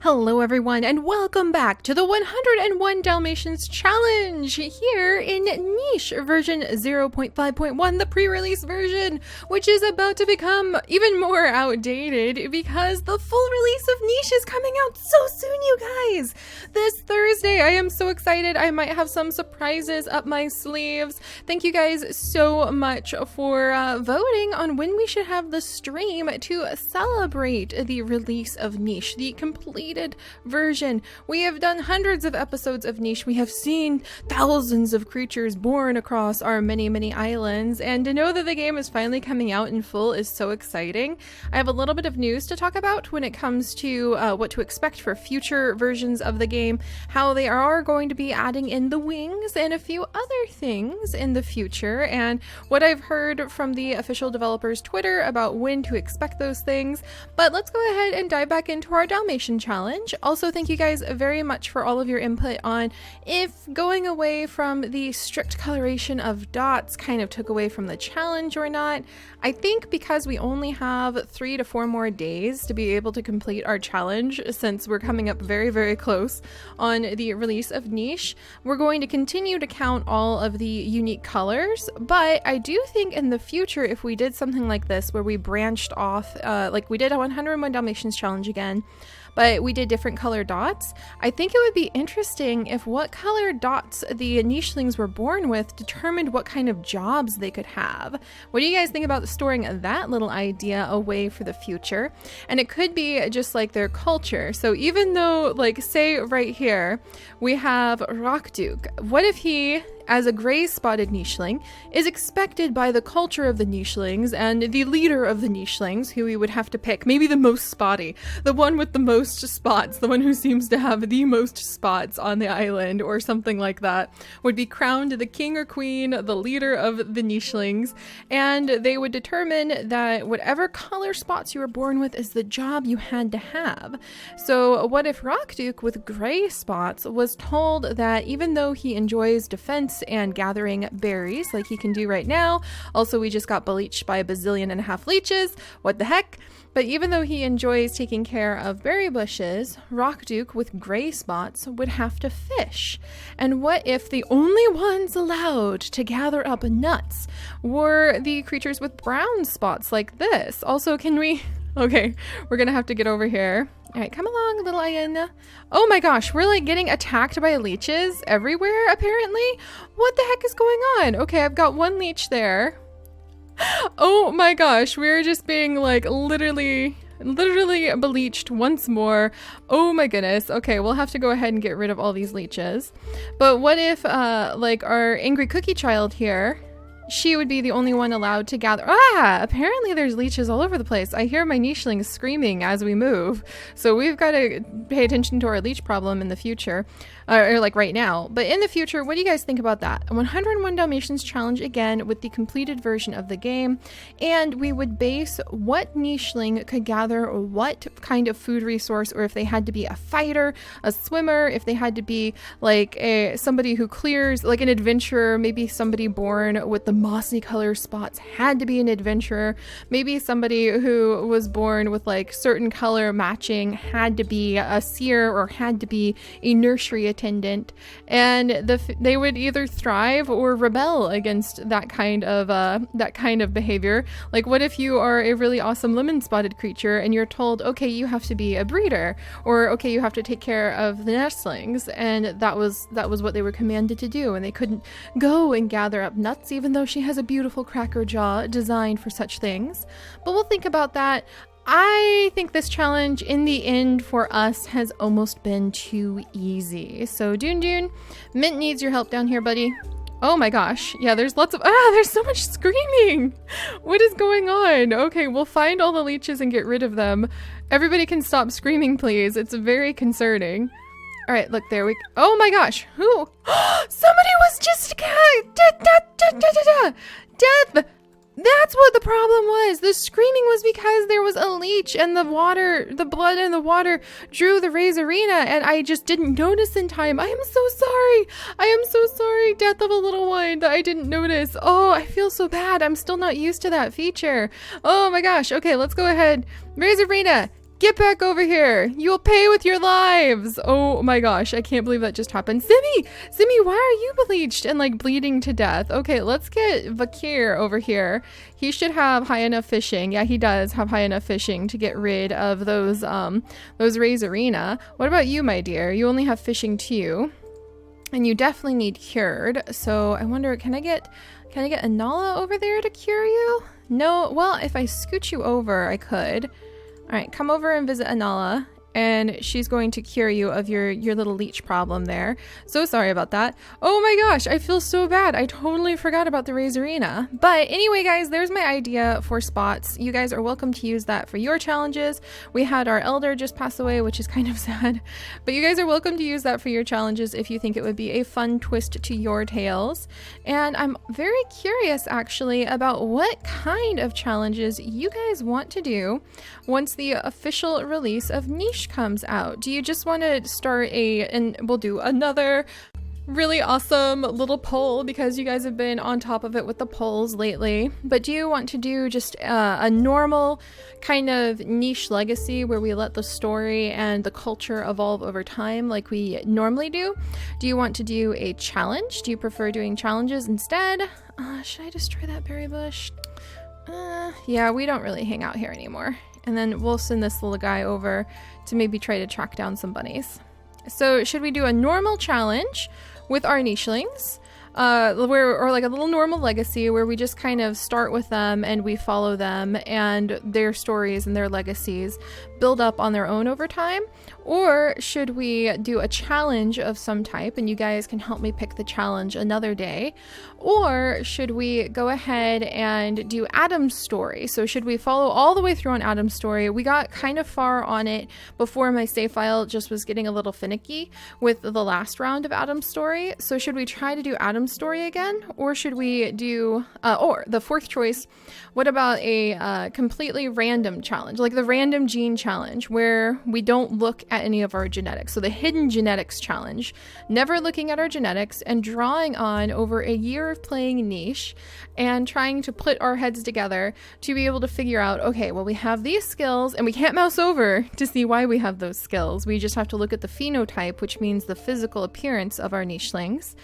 Hello everyone and welcome back to the 101 Dalmatians challenge here in niche version 0.5.1, the pre-release version, which is about to become even more outdated because the full release of niche is coming out so soon, you guys. This Thursday. I am so excited. I might have some surprises up my sleeves. Thank you guys so much for voting on when we should have the stream to celebrate the release of niche, the completed version. We have done hundreds of episodes of niche. We have seen thousands of creatures born across our many islands, and to know that the game is finally coming out in full is so exciting. I have a little bit of news to talk about when it comes to what to expect for future versions of the game, how they are going to be adding in the wings and a few other things in the future, and what I've heard from the official developers' Twitter about when to expect those things. But let's go ahead and dive back into our Dalmatian challenge. Also, thank you guys very much for all of your input on if going away from the strict coloration of dots kind of took away from the challenge or not. I think because we only have 3 to 4 more days to be able to complete our challenge, since we're coming up very close on the release of niche, we're going to continue to count all of the unique colors. But I do think in the future, if we did something like this where we branched off, like we did a 101 Dalmatians challenge again, but we did different color dots, I think it would be interesting if what color dots the nichelings were born with determined what kind of jobs they could have. What do you guys think about storing that little idea away for the future? And it could be just like their culture. So even though, like, say right here, we have Rockduke, what if he, as a gray-spotted nicheling, is expected by the culture of the nichelings and the leader of the nichelings, who we would have to pick, maybe the most spotty, the one with the most spots, the one who seems to have the most spots on the island or something like that, would be crowned the king or queen, the leader of the nichelings, and they would determine that whatever color spots you were born with is the job you had to have. So what if Rockduke with gray spots was told that even though he enjoys defense and gathering berries like he can do right now, also we just got bleached by 1.5 billion leeches, what the heck, but even though he enjoys taking care of berry bushes, Rockduke with gray spots would have to fish. And what if the only ones allowed to gather up nuts were the creatures with brown spots like this? Also, can we... Okay, we're gonna have to get over here. All right, come along, little hyena. Oh my gosh, we're like getting attacked by leeches everywhere, apparently. What the heck is going on? Okay, I've got one leech there. Oh my gosh, we're just being like literally bleached once more. Oh my goodness. Okay, we'll have to go ahead and get rid of all these leeches. But what if like our angry cookie child here, she would be the only one allowed to gather. Apparently there's leeches all over the place. I hear my nichelings screaming as we move. So we've got to pay attention to our leech problem in the future. Or like right now. But in the future, what do you guys think about that? A 101 Dalmatians challenge again with the completed version of the game. And we would base what nicheling could gather what kind of food resource, or if they had to be a fighter, a swimmer, if they had to be like somebody who clears, like an adventurer, maybe somebody born with the mossy color spots had to be an adventurer. Maybe somebody who was born with like certain color matching had to be a seer or had to be a nursery attendant, and they would either thrive or rebel against that kind of behavior. Like, what if you are a really awesome lemon-spotted creature and you're told, okay, you have to be a breeder, or okay, you have to take care of the nestlings, and that was what they were commanded to do, and they couldn't go and gather up nuts, even though she has a beautiful cracker jaw designed for such things. But we'll think about that. I think this challenge in the end for us has almost been too easy. So Dune, Mint needs your help down here, buddy. Oh my gosh. Yeah, there's lots of... there's so much screaming. What is going on? Okay, we'll find all the leeches and get rid of them. Everybody can stop screaming, please. It's very concerning. All right, look, there we... Oh my gosh. Who? Somebody was just... Death! That's what the problem was. The screaming was because there was a leech and the blood in the water drew the Razorina, and I just didn't notice in time. I am so sorry. I am so sorry, death of a little one, that I didn't notice. Oh, I feel so bad. I'm still not used to that feature. Oh my gosh. Okay, let's go ahead. Razorina, Get back over here. You'll pay with your lives. Oh my gosh, I can't believe that just happened. Simmy, why are you bleached and like bleeding to death? Okay, let's get Vakir over here. He should have high enough fishing. Yeah, he does have high enough fishing to get rid of those Razorina. What about you, my dear? You only have fishing 2. And you definitely need cured. So I wonder, can I get Anala over there to cure you? No, well, if I scoot you over, I could. All right, come over and visit Anala, and she's going to cure you of your little leech problem there. So sorry about that. Oh my gosh, I feel so bad. I totally forgot about the Razorina. But anyway, guys, there's my idea for spots. You guys are welcome to use that for your challenges. We had our elder just pass away, which is kind of sad. But you guys are welcome to use that for your challenges if you think it would be a fun twist to your tales. And I'm very curious, actually, about what kind of challenges you guys want to do once the official release of Niche comes out. Do you just want to start and we'll do another really awesome little poll because you guys have been on top of it with the polls lately, but do you want to do just a normal kind of niche legacy where we let the story and the culture evolve over time like we normally do? Do you want to do a challenge? Do you prefer doing challenges instead? Should I destroy that berry bush? Yeah, we don't really hang out here anymore. And then we'll send this little guy over to maybe try to track down some bunnies. So should we do a normal challenge with our nichelings? Or like a little normal legacy where we just kind of start with them and we follow them and their stories and their legacies build up on their own over time? Or should we do a challenge of some type, and you guys can help me pick the challenge another day? Or should we go ahead and do Adam's story? So should we follow all the way through on Adam's story? We got kind of far on it before my save file just was getting a little finicky with the last round of Adam's story. So should we try to do Adam's story again? Or should we do, or the fourth choice, what about a completely random challenge, like the random gene challenge, where we don't look at any of our genetics? So the hidden genetics challenge, never looking at our genetics and drawing on over a year of playing Niche and trying to put our heads together to be able to figure out, okay, well, we have these skills and we can't mouse over to see why we have those skills. We just have to look at the phenotype, which means the physical appearance of our nichelings.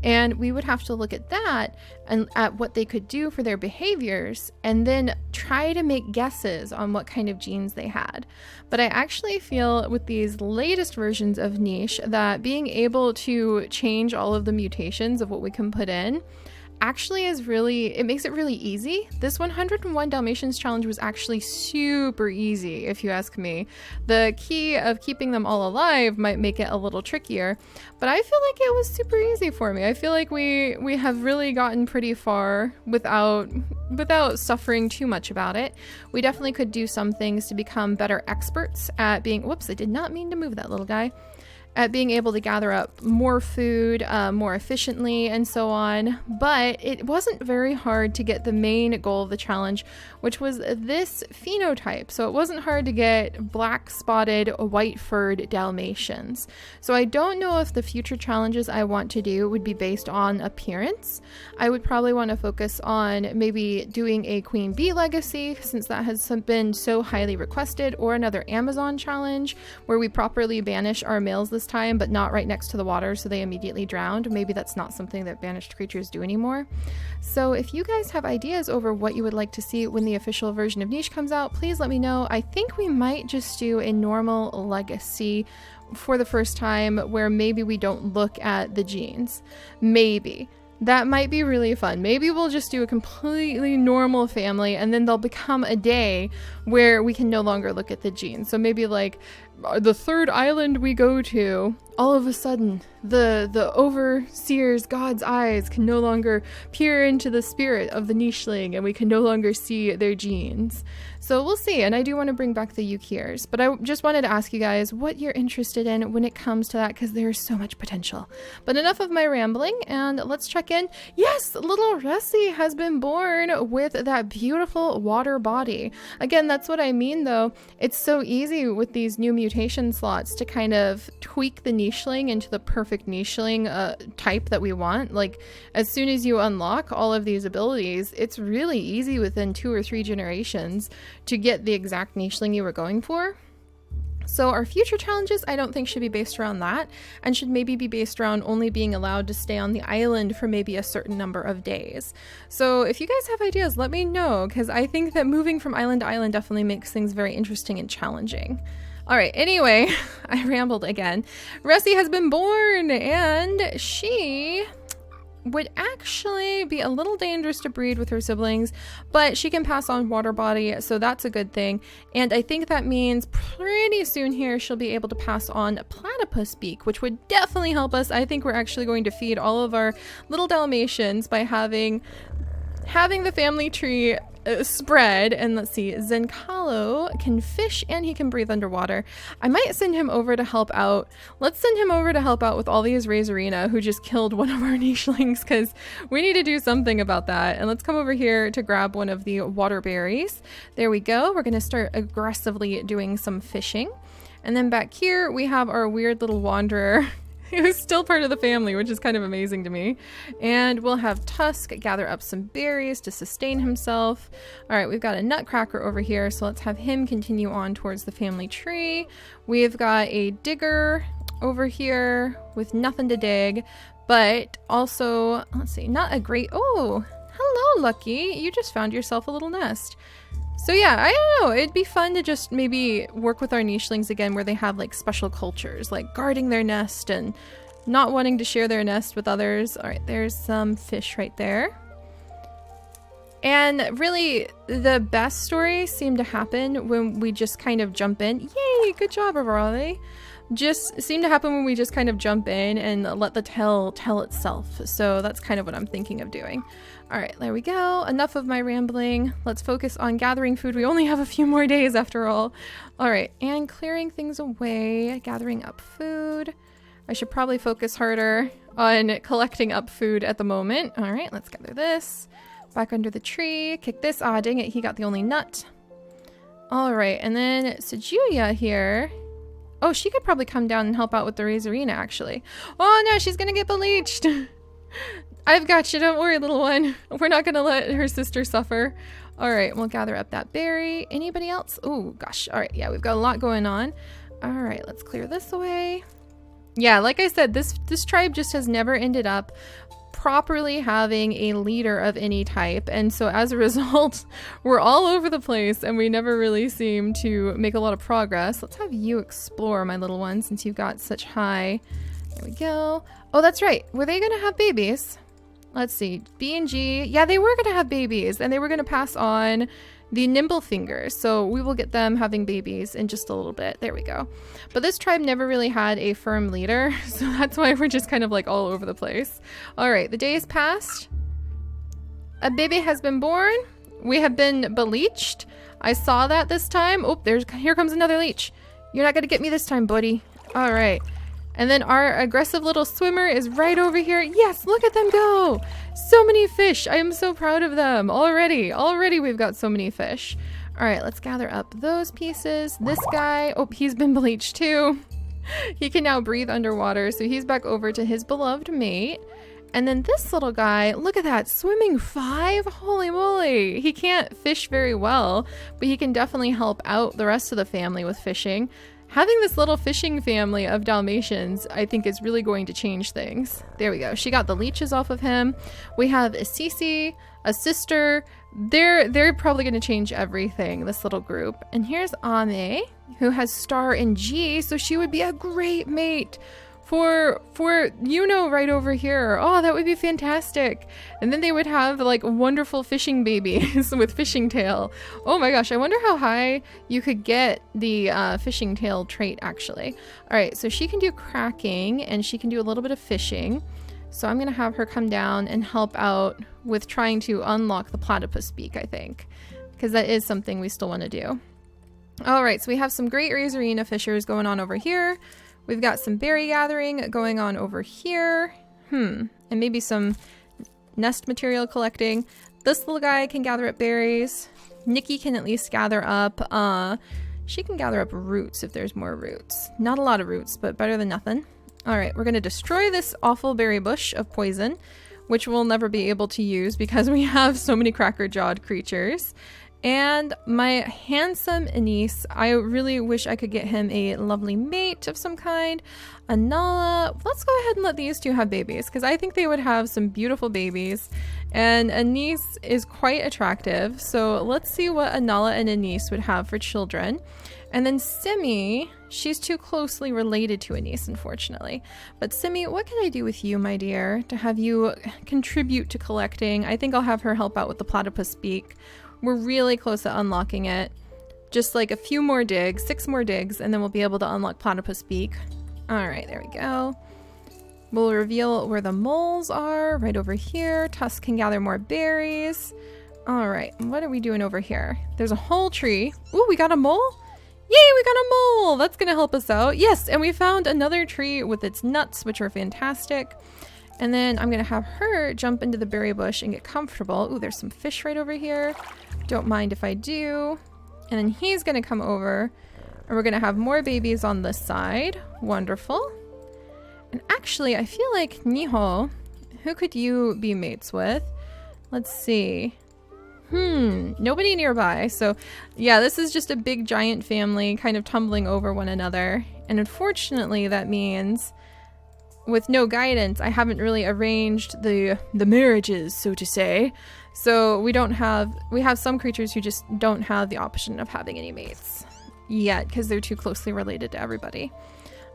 And we would have to look at that and at what they could do for their behaviors and then try to make guesses on what kind of genes they had. But I actually feel with these latest versions of Niche that being able to change all of the mutations of what we can put in actually is really, it makes it really easy. This 101 Dalmatians challenge was actually super easy, if you ask me. The key of keeping them all alive might make it a little trickier, but I feel like it was super easy for me. I feel like we have really gotten pretty far without suffering too much about it. We definitely could do some things to become better experts at being, whoops, I did not mean to move that little guy. At being able to gather up more food more efficiently and so on. But it wasn't very hard to get the main goal of the challenge, which was this phenotype. So it wasn't hard to get black spotted, white furred Dalmatians. So I don't know if the future challenges I want to do would be based on appearance. I would probably want to focus on maybe doing a queen bee legacy, since that has been so highly requested, or another Amazon challenge where we properly banish our males this time, but not right next to the water so they immediately drowned. Maybe that's not something that banished creatures do anymore. So if you guys have ideas over what you would like to see when the official version of Niche comes out, please let me know. I think we might just do a normal legacy for the first time where maybe we don't look at the genes. Maybe. That might be really fun. Maybe we'll just do a completely normal family and then there'll become a day where we can no longer look at the genes. So maybe like the third island we go to, all of a sudden the overseer's God's eyes can no longer peer into the spirit of the nicheling and we can no longer see their genes. So we'll see. And I do want to bring back the Yukiers, but I just wanted to ask you guys what you're interested in when it comes to that, because there's so much potential. But enough of my rambling, and let's check in. Yes, little Ressie has been born with that beautiful water body. Again, that's what I mean though. It's so easy with these new mutation slots to kind of tweak the nicheling into the perfect nicheling type that we want. Like as soon as you unlock all of these abilities, it's really easy within 2 or 3 generations to get the exact nicheling you were going for. So our future challenges, I don't think should be based around that, and should maybe be based around only being allowed to stay on the island for maybe a certain number of days. So if you guys have ideas, let me know, because I think that moving from island to island definitely makes things very interesting and challenging. All right, anyway, I rambled again. Ressie has been born, and she would actually be a little dangerous to breed with her siblings, but she can pass on water body, so that's a good thing. And I think that means pretty soon here she'll be able to pass on platypus beak, which would definitely help us. I think we're actually going to feed all of our little Dalmatians by having the family tree spread. And let's see, Zenkalo can fish and he can breathe underwater. I might send him over to help out. Let's send him over to help out with all these Razorina who just killed one of our nichelings, because we need to do something about that. And let's come over here to grab one of the water berries. There we go. We're going to start aggressively doing some fishing. And then back here we have our weird little wanderer. He was still part of the family, which is kind of amazing to me. And we'll have Tusk gather up some berries to sustain himself. All right, we've got a Nutcracker over here, so let's have him continue on towards the family tree. We've got a Digger over here with nothing to dig, but also, let's see, not a great... Oh, hello, Lucky. You just found yourself a little nest. So yeah, I don't know, it'd be fun to just maybe work with our nichelings again where they have like special cultures, like guarding their nest and not wanting to share their nest with others. All right, there's some fish right there. And really, the best stories seem to happen when we just kind of jump in. Yay, good job, Aurora. Just seem to happen when we just kind of jump in and let the tale tell itself. So that's kind of what I'm thinking of doing. All right, there we go. Enough of my rambling. Let's focus on gathering food. We only have a few more days after all. All right, and clearing things away, gathering up food. I should probably focus harder on collecting up food at the moment. All right, let's gather this. Back under the tree. Kick this. Ah, dang it, he got the only nut. All right, and then Sejulia here. Oh, she could probably come down and help out with the Razorina, actually. Oh no, she's gonna get bleached. I've got you, don't worry, little one. We're not gonna let her sister suffer. All right, we'll gather up that berry. Anybody else? Oh gosh, all right, yeah, we've got a lot going on. All right, let's clear this away. Yeah, like I said, this tribe just has never ended up properly having a leader of any type, and so as a result we're all over the place and we never really seem to make a lot of progress. Let's have you explore, my little one, since you've got such high. There we go. Oh, that's right, were they gonna have babies? Let's see, B and G, yeah, they were gonna have babies and they were gonna pass on the nimble fingers, so we will get them having babies in just a little bit. There we go. But this tribe never really had a firm leader, so that's why we're just kind of like all over the place. All right, the days passed. A baby has been born. We have been bleached. I saw that this time. Oh, here comes another leech. You're not gonna get me this time, buddy. All right. And then our aggressive little swimmer is right over here. Yes, look at them go. So many fish. I am so proud of them already. Already we've got so many fish. All right, let's gather up those pieces. This guy, oh, he's been bleached too. He can now breathe underwater, so he's back over to his beloved mate. And then this little guy, look at that, swimming 5? Holy moly. He can't fish very well, but he can definitely help out the rest of the family with fishing. Having this little fishing family of Dalmatians, I think, is really going to change things. There we go. She got the leeches off of him. We have a Cece, a sister. They're probably going to change everything, this little group. And here's Ame, who has star and G, so she would be a great mate for right over here. Oh, that would be fantastic. And then they would have like wonderful fishing babies with fishing tail. Oh my gosh, I wonder how high you could get the fishing tail trait actually. All right, so she can do cracking and she can do a little bit of fishing. So I'm gonna have her come down and help out with trying to unlock the platypus beak, I think, because that is something we still want to do. All right, so we have some great Razorina fishers going on over here. We've got some berry gathering going on over here. And maybe some nest material collecting. This little guy can gather up berries. Nikki can at least gather up, she can gather up roots if there's more roots. Not a lot of roots, but better than nothing. All right, we're gonna destroy this awful berry bush of poison, which we'll never be able to use because we have so many cracker-jawed creatures. And my handsome niece, I really wish I could get him a lovely mate of some kind. Anala, let's go ahead and let these two have babies because I think they would have some beautiful babies. And Anise is quite attractive. So let's see what Anala and Anise would have for children. And then Simmy, she's too closely related to Anise, unfortunately. But Simmy, what can I do with you, my dear, to have you contribute to collecting? I think I'll have her help out with the platypus beak. We're really close to unlocking it. Just like a few more digs, 6 more digs, and then we'll be able to unlock platypus beak. All right, there we go. We'll reveal where the moles are, right over here. Tusk can gather more berries. All right, what are we doing over here? There's a whole tree. Ooh, we got a mole? Yay, we got a mole! That's gonna help us out. Yes, and we found another tree with its nuts, which are fantastic. And then I'm gonna have her jump into the berry bush and get comfortable. Ooh, there's some fish right over here. Don't mind if I do. And then he's gonna come over and we're gonna have more babies on this side. Wonderful. And actually, I feel like Niho, who could you be mates with? Let's see. Nobody nearby. So yeah, this is just a big giant family kind of tumbling over one another. And unfortunately, that means with no guidance, I haven't really arranged the marriages, so to say. So we have some creatures who just don't have the option of having any mates yet because they're too closely related to everybody.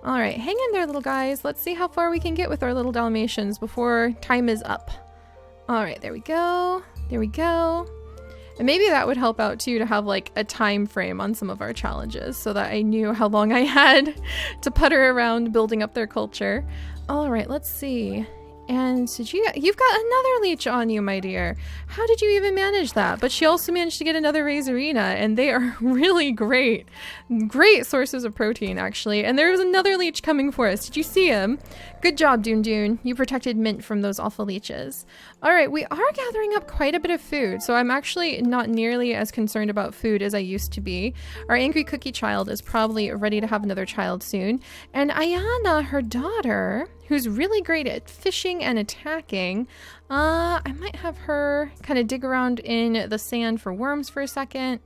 All right, hang in there, little guys. Let's see how far we can get with our little Dalmatians before time is up. All right, there we go. There we go. And maybe that would help out too to have like a time frame on some of our challenges so that I knew how long I had to putter around building up their culture. All right, let's see. And so you've got another leech on you, my dear. How did you even manage that? But she also managed to get another Razorina, and they are really great. Great sources of protein, actually. And there's another leech coming for us. Did you see him? Good job, Doon Doon. You protected Mint from those awful leeches. All right, we are gathering up quite a bit of food, so I'm actually not nearly as concerned about food as I used to be. Our angry cookie child is probably ready to have another child soon. And Ayana, her daughter, who's really great at fishing and attacking, I might have her kind of dig around in the sand for worms for a second.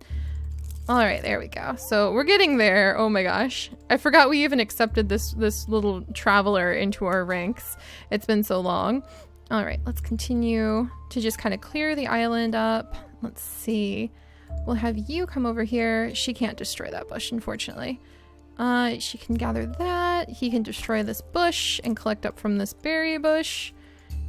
All right, there we go. So we're getting there. Oh my gosh. I forgot we even accepted this little traveler into our ranks. It's been so long. All right, let's continue to just kind of clear the island up. Let's see. We'll have you come over here. She can't destroy that bush, unfortunately. She can gather that. He can destroy this bush and collect up from this berry bush.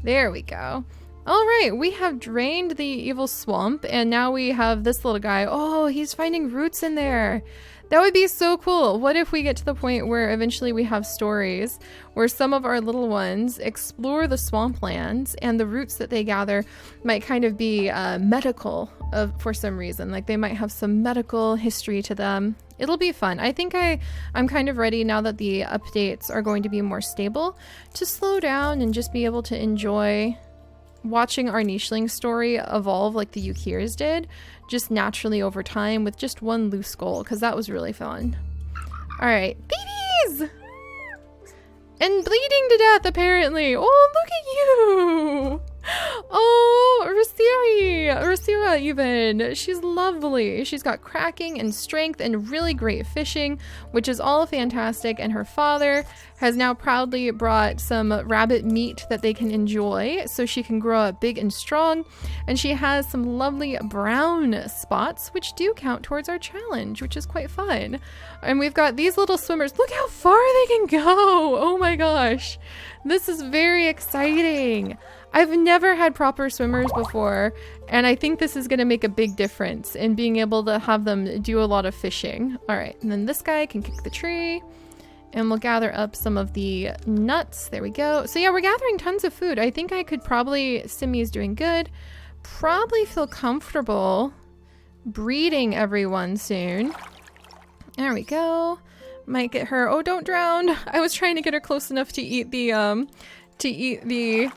There we go. All right, we have drained the evil swamp, and now we have this little guy. Oh, he's finding roots in there. That would be so cool. What if we get to the point where eventually we have stories where some of our little ones explore the swamplands and the roots that they gather might kind of be medical for some reason. Like they might have some medical history to them. It'll be fun. I think I'm kind of ready now that the updates are going to be more stable to slow down and just be able to enjoy watching our nicheling story evolve like the Yukirs did, just naturally over time with just one loose goal, because that was really fun. All right, babies! And bleeding to death, apparently. Oh, look at you! Oh, Rasira even. She's lovely. She's got cracking and strength and really great fishing, which is all fantastic. And her father has now proudly brought some rabbit meat that they can enjoy so she can grow up big and strong. And she has some lovely brown spots, which do count towards our challenge, which is quite fun. And we've got these little swimmers. Look how far they can go. Oh my gosh. This is very exciting. I've never had proper swimmers before, and I think this is going to make a big difference in being able to have them do a lot of fishing. All right, and then this guy can kick the tree, and we'll gather up some of the nuts. There we go. So yeah, we're gathering tons of food. I think I could probably, Simmy's doing good, probably feel comfortable breeding everyone soon. There we go. Might get her, oh, don't drown. I was trying to get her close enough to eat the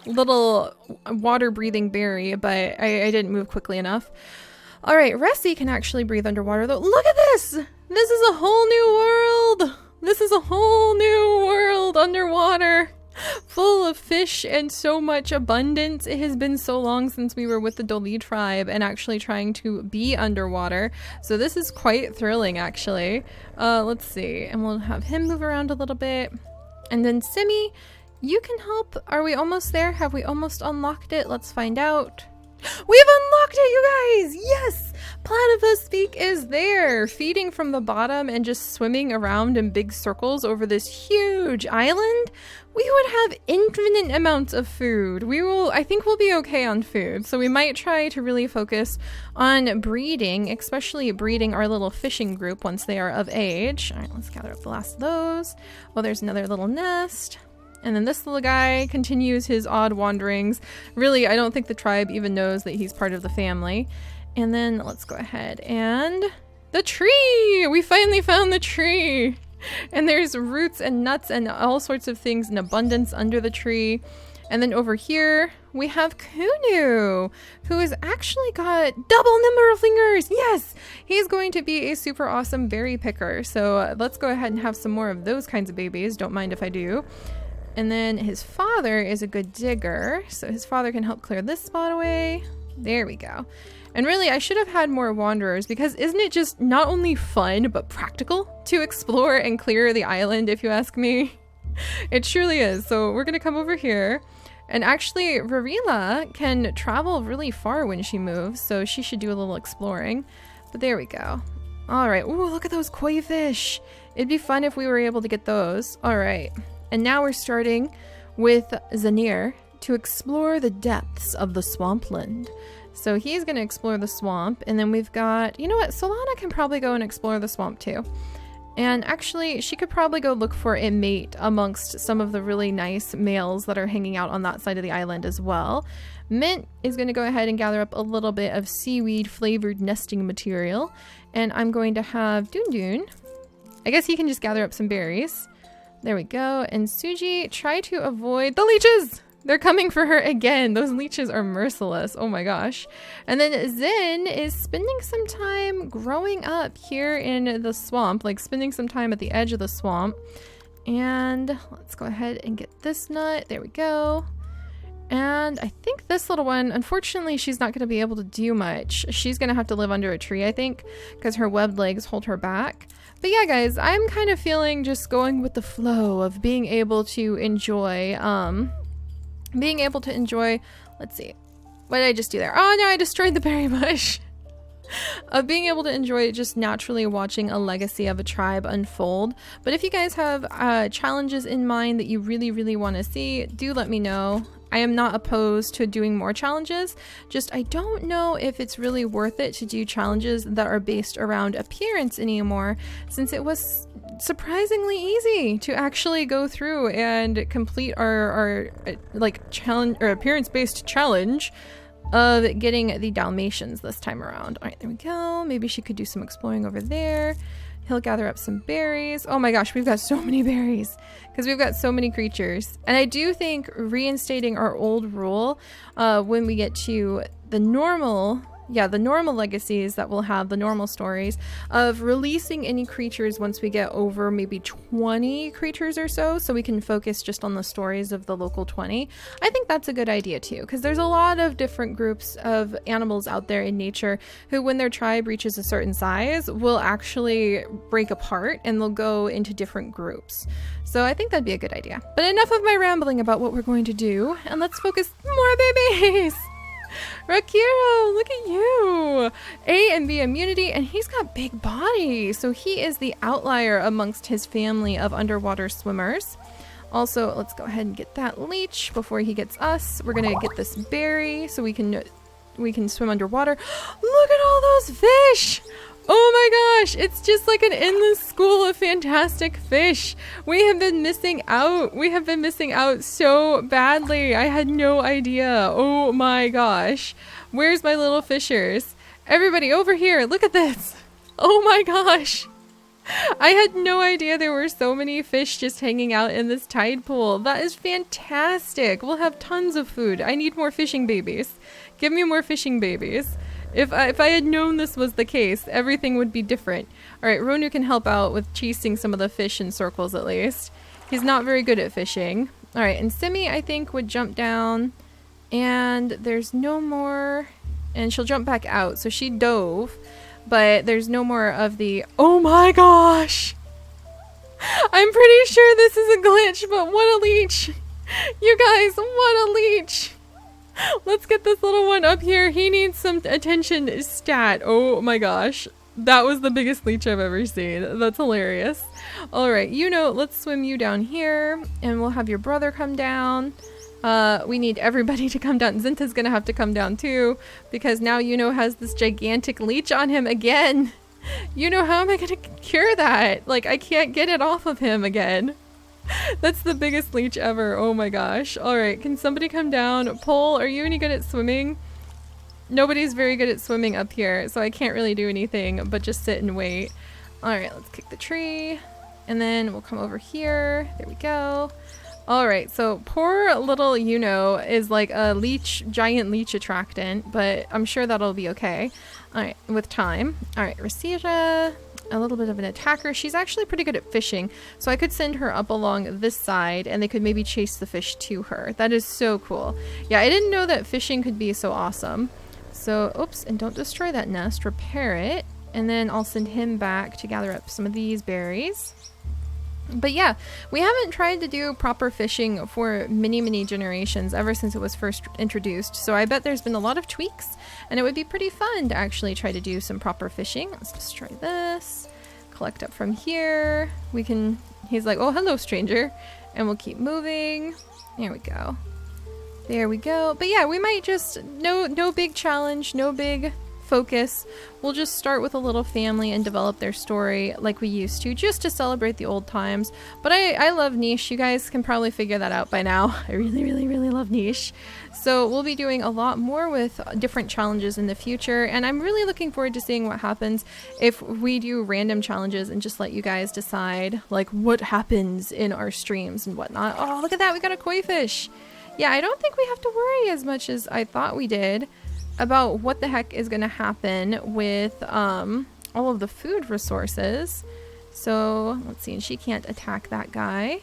little water-breathing berry, but I didn't move quickly enough. All right, Ressie can actually breathe underwater, though. Look at this! This is a whole new world! This is a whole new world underwater, full of fish fish and so much abundance. It has been so long since we were with the Doli tribe and actually trying to be underwater. So this is quite thrilling, actually. Let's see. And we'll have him move around a little bit. And then Simmy, you can help. Are we almost there? Have we almost unlocked it? Let's find out. We've unlocked it, you guys! Yes! Platypus Peak is there, feeding from the bottom and just swimming around in big circles over this huge island. We would have infinite amounts of food. I think we'll be okay on food, so we might try to really focus on breeding, especially breeding our little fishing group once they are of age. All right, let's gather up the last of those. Well, there's another little nest. And then this little guy continues his odd wanderings. Really, I don't think the tribe even knows that he's part of the family. And then let's go ahead and the tree! We finally found the tree! And there's roots and nuts and all sorts of things in abundance under the tree. And then over here, we have Kunu, who has actually got double number of fingers. Yes! He's going to be a super awesome berry picker. So let's go ahead and have some more of those kinds of babies. Don't mind if I do. And then his father is a good digger, so his father can help clear this spot away. There we go. And really, I should have had more wanderers, because isn't it just not only fun, but practical to explore and clear the island, if you ask me? It surely is. So we're going to come over here. And actually, Rarila can travel really far when she moves, so she should do a little exploring. But there we go. All right. Ooh, look at those koi fish. It'd be fun if we were able to get those. All right. And now we're starting with Zanir to explore the depths of the swampland. So he's going to explore the swamp. And then we've got, you know what? Solana can probably go and explore the swamp too. And actually, she could probably go look for a mate amongst some of the really nice males that are hanging out on that side of the island as well. Mint is going to go ahead and gather up a little bit of seaweed flavored nesting material. And I'm going to have Dun. I guess he can just gather up some berries. There we go. And Suji, try to avoid the leeches. They're coming for her again. Those leeches are merciless. Oh my gosh. And then Zen is spending some time growing up here in the swamp, like spending some time at the edge of the swamp. And let's go ahead and get this nut. There we go. And I think this little one, unfortunately, she's not going to be able to do much. She's going to have to live under a tree, I think, because her webbed legs hold her back. But yeah, guys, I'm kind of feeling just going with the flow of being able to enjoy, let's see, what did I just do there? Oh no, I destroyed the berry bush. Of being able to enjoy just naturally watching a legacy of a tribe unfold. But if you guys have challenges in mind that you really, really want to see, do let me know. I am not opposed to doing more challenges, just I don't know if it's really worth it to do challenges that are based around appearance anymore, since it was surprisingly easy to actually go through and complete our like challenge or appearance-based challenge of getting the Dalmatians this time around. All right, there we go. Maybe she could do some exploring over there. He'll gather up some berries. Oh my gosh, we've got so many berries because we've got so many creatures. And I do think reinstating our old rule when we get to the normal legacies that will have the normal stories of releasing any creatures once we get over maybe 20 creatures or so we can focus just on the stories of the local 20. I think that's a good idea too, because there's a lot of different groups of animals out there in nature who, when their tribe reaches a certain size, will actually break apart and they'll go into different groups. So I think that'd be a good idea. But enough of my rambling about what we're going to do, and let's focus more babies. Rakiro, look at you! A and B immunity, and he's got big body, so he is the outlier amongst his family of underwater swimmers. Also, let's go ahead and get that leech before he gets us. We're gonna get this berry so we can swim underwater. Look at all those fish! Oh my gosh, it's just like an endless school of fantastic fish. We have been missing out. We have been missing out so badly. I had no idea. Oh my gosh. Where's my little fishers? Everybody over here, look at this. Oh my gosh. I had no idea there were so many fish just hanging out in this tide pool. That is fantastic. We'll have tons of food. I need more fishing babies. Give me more fishing babies. If I had known this was the case, everything would be different. All right, Ronu can help out with chasing some of the fish in circles at least. He's not very good at fishing. All right, and Simmy, I think, would jump down, and there's no more, and she'll jump back out. So she dove, but there's no more of the, oh my gosh! I'm pretty sure this is a glitch, but what a leech! You guys, what a leech! Let's get this little one up here. He needs some attention stat. Oh my gosh. That was the biggest leech I've ever seen. That's hilarious. Alright, let's swim you down here, and we'll have your brother come down. We need everybody to come down. Zinta's gonna have to come down too, because now has this gigantic leech on him again. How am I gonna cure that? Like, I can't get it off of him again. That's the biggest leech ever. Oh my gosh. Alright, can somebody come down? Pole, are you any good at swimming? Nobody's very good at swimming up here, so I can't really do anything but just sit and wait. Alright, let's kick the tree. And then we'll come over here. There we go. Alright, so poor little is like a giant leech attractant, but I'm sure that'll be okay. Alright, with time. Alright, Resira, a little bit of an attacker. She's actually pretty good at fishing, so I could send her up along this side and they could maybe chase the fish to her. That is so cool. Yeah, I didn't know that fishing could be so awesome. So, oops, and don't destroy that nest, repair it, and then I'll send him back to gather up some of these berries. But yeah, we haven't tried to do proper fishing for many generations ever since it was first introduced, so I bet there's been a lot of tweaks, and it would be pretty fun to actually try to do some proper fishing. Let's destroy this, collect up from here. He's like, oh, hello, stranger, and we'll keep moving. There we go. There we go. But yeah, we might just, no big challenge, no big focus. We'll just start with a little family and develop their story like we used to, just to celebrate the old times. But I love Niche. You guys can probably figure that out by now. I really love Niche. So we'll be doing a lot more with different challenges in the future, and I'm really looking forward to seeing what happens if we do random challenges and just let you guys decide like what happens in our streams and whatnot. Oh, look at that, we got a koi fish. Yeah, I don't think we have to worry as much as I thought we did about what the heck is going to happen with all of the food resources. So let's see, and she can't attack that guy.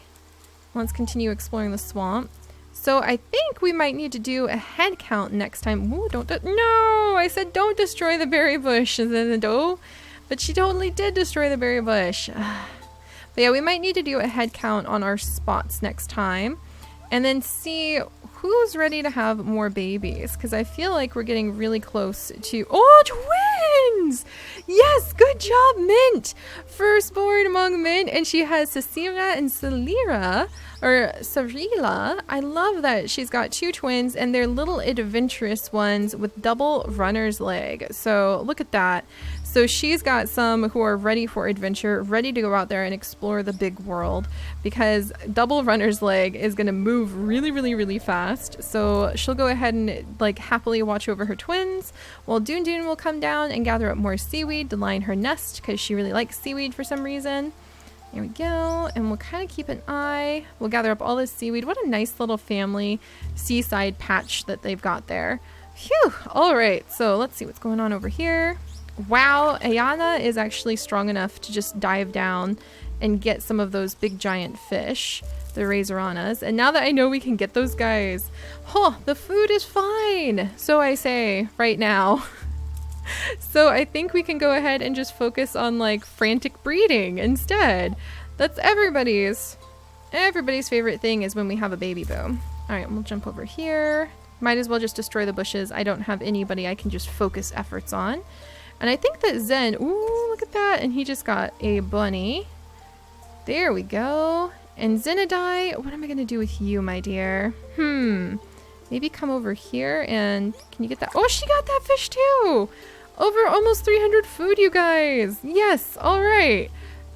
Let's continue exploring the swamp. So I think we might need to do a head count next time. Ooh, no, I said don't destroy the berry bush. But she totally did destroy the berry bush. But yeah, we might need to do a head count on our spots next time, and then see who's ready to have more babies, because I feel like we're getting really close to... Oh, twins! Yes, good job, Mint! Firstborn among Mint, and she has Cecilia and Celira, or Sarila. I love that she's got two twins, and they're little adventurous ones with double runner's leg. So look at that. So she's got some who are ready for adventure, ready to go out there and explore the big world, because double runner's leg is going to move really fast. So she'll go ahead and like happily watch over her twins, while Doon will come down and gather up more seaweed to line her nest, because she really likes seaweed for some reason. There we go, and we'll kind of keep an eye. We'll gather up all this seaweed. What a nice little family seaside patch that they've got there. Phew! Alright, so let's see what's going on over here. Wow, Ayana is actually strong enough to just dive down and get some of those big giant fish, the Razorana's. And now that I know we can get those guys, the food is fine, so I say right now. So I think we can go ahead and just focus on like frantic breeding instead. That's everybody's favorite thing, is when we have a baby boom. All right, we'll jump over here. Might as well just destroy the bushes. I don't have anybody I can just focus efforts on. And I think that Zen, ooh, look at that. And he just got a bunny. There we go. And Zenadai, what am I going to do with you, my dear? Maybe come over here and can you get that? Oh, she got that fish too. Over almost 300 food, you guys. Yes. All right.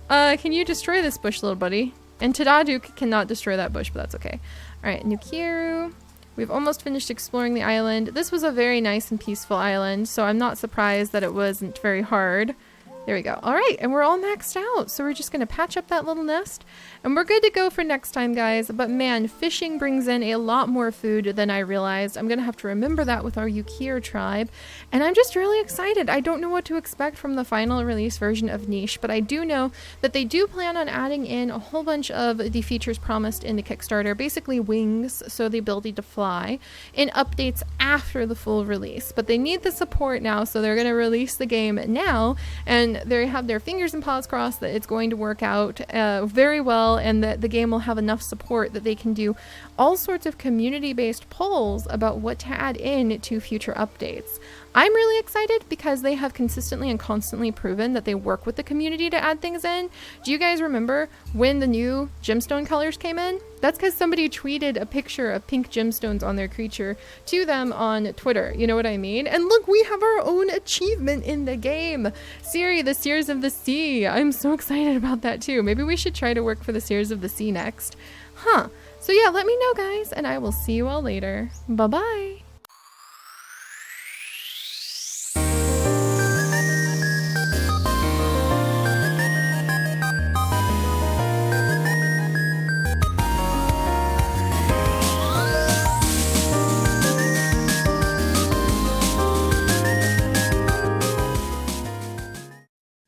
Can you destroy this bush, little buddy? And Tadadu cannot destroy that bush, but that's okay. All right, Nukiru. We've almost finished exploring the island. This was a very nice and peaceful island, so I'm not surprised that it wasn't very hard There we go. All right, and we're all maxed out. So we're just going to patch up that little nest and we're good to go for next time, guys. But man, fishing brings in a lot more food than I realized. I'm going to have to remember that with our Yukir tribe. And I'm just really excited. I don't know what to expect from the final release version of Niche, but I do know that they do plan on adding in a whole bunch of the features promised in the Kickstarter, basically wings, so the ability to fly, in updates after the full release. But they need the support now, so they're going to release the game now, and they have their fingers and paws crossed that it's going to work out very well, and that the game will have enough support that they can do all sorts of community-based polls about what to add in to future updates. I'm really excited because they have consistently and constantly proven that they work with the community to add things in. Do you guys remember when the new gemstone colors came in? That's because somebody tweeted a picture of pink gemstones on their creature to them on Twitter. You know what I mean? And look, we have our own achievement in the game. Seri, the Seers of the Sea. I'm so excited about that too. Maybe we should try to work for the Seers of the Sea next. So yeah, let me know, guys, and I will see you all later. Bye-bye.